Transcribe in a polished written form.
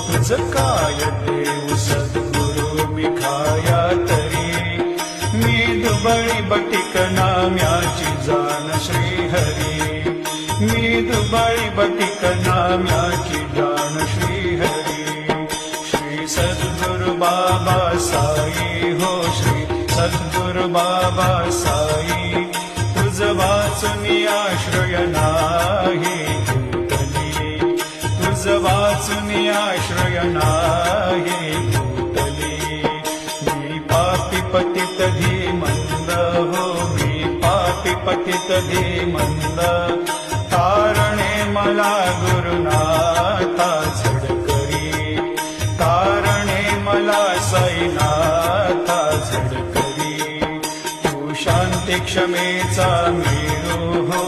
तुझ काय देऊ सद्गुरु मी खाया तरी, मी दुबळी बटिक नाम्याची जाण श्रीहरी, मी दुबळी बटिक नाम्याची जाण श्रीहरी. श्री सद्गुरु बाबा साई हो, श्री सद्गुरु बाबा साई, तुझ वाचून आश्रय नाही तुटली, तुझ वाचून आश्रय नाही तुटली. मी पापी पतित धीमंद हो, मी पापी पतित धीमंद, तारणे मला गुरुनाथा झडकरी, तारणे मला साईनाथा झडकरी. तू शांती क्षमेचा मेरू हो,